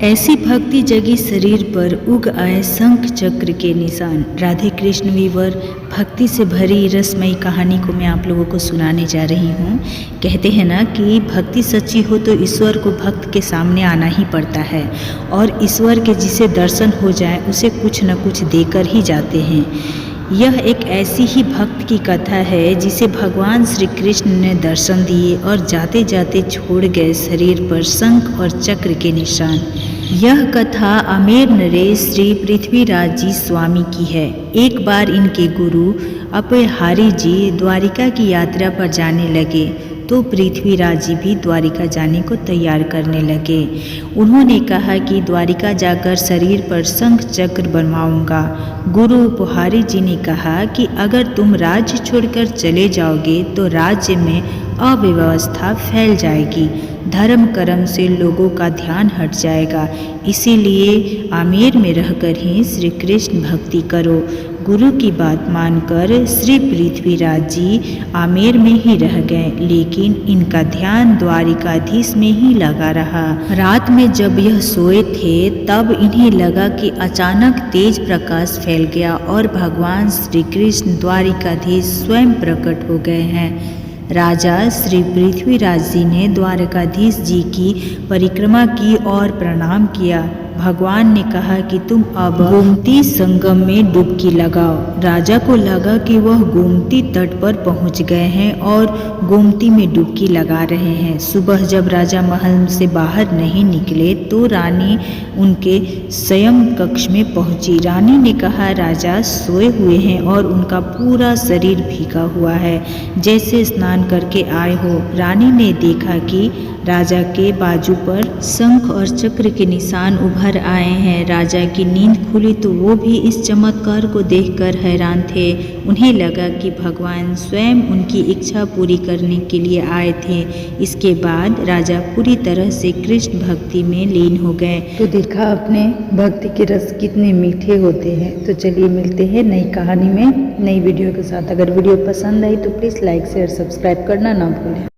ऐसी भक्ति जगी शरीर पर उग आए शंख चक्र के निशान। राधे कृष्ण वीवर, भक्ति से भरी रसमयी कहानी को मैं आप लोगों को सुनाने जा रही हूँ। कहते हैं ना कि भक्ति सच्ची हो तो ईश्वर को भक्त के सामने आना ही पड़ता है, और ईश्वर के जिसे दर्शन हो जाए उसे कुछ न कुछ देकर ही जाते हैं। यह एक ऐसी ही भक्त की कथा है जिसे भगवान श्री कृष्ण ने दर्शन दिए और जाते जाते छोड़ गए शरीर पर शंख और चक्र के निशान। यह कथा आमेर नरेश श्री पृथ्वीराज जी स्वामी की है। एक बार इनके गुरु अपयहारी जी द्वारिका की यात्रा पर जाने लगे तो पृथ्वीराज जी भी द्वारिका जाने को तैयार करने लगे। उन्होंने कहा कि द्वारिका जाकर शरीर पर शंख चक्र बनवाऊंगा। गुरु उपहारी जी ने कहा कि अगर तुम राज्य छोड़कर चले जाओगे तो राज्य में अव्यवस्था फैल जाएगी, धर्म कर्म से लोगों का ध्यान हट जाएगा, इसीलिए आमेर में रहकर ही श्री कृष्ण भक्ति करो। गुरु की बात मानकर श्री पृथ्वीराज जी आमेर में ही रह गए, लेकिन इनका ध्यान द्वारिकाधीश में ही लगा रहा। रात में जब यह सोए थे तब इन्हें लगा कि अचानक तेज प्रकाश फैल गया और भगवान श्री कृष्ण द्वारिकाधीश स्वयं प्रकट हो गए हैं। राजा श्री पृथ्वीराज जी ने द्वारकाधीश जी की परिक्रमा की और प्रणाम किया। भगवान ने कहा कि तुम अब गोमती संगम में डुबकी लगाओ। राजा को लगा कि वह गोमती तट पर पहुंच गए हैं और गोमती में डुबकी लगा रहे हैं। सुबह जब राजा महल से बाहर नहीं निकले तो रानी उनके शयन कक्ष में पहुंची। रानी ने कहा, राजा सोए हुए हैं और उनका पूरा शरीर भीगा हुआ है, जैसे स्नान करके आए हो। रानी ने देखा कि राजा के बाजू पर शंख और चक्र के निशान उभर आए हैं। राजा की नींद खुली तो वो भी इस चमत्कार को देखकर हैरान थे। उन्हें लगा कि भगवान स्वयं उनकी इच्छा पूरी करने के लिए आए थे। इसके बाद राजा पूरी तरह से कृष्ण भक्ति में लीन हो गए। तो देखा आपने भक्ति के रस कितने मीठे होते हैं। तो चलिए मिलते हैं नई कहानी में नई वीडियो के साथ। अगर वीडियो पसंद आई तो प्लीज़ लाइक शेयर सब्सक्राइब करना ना भूलें।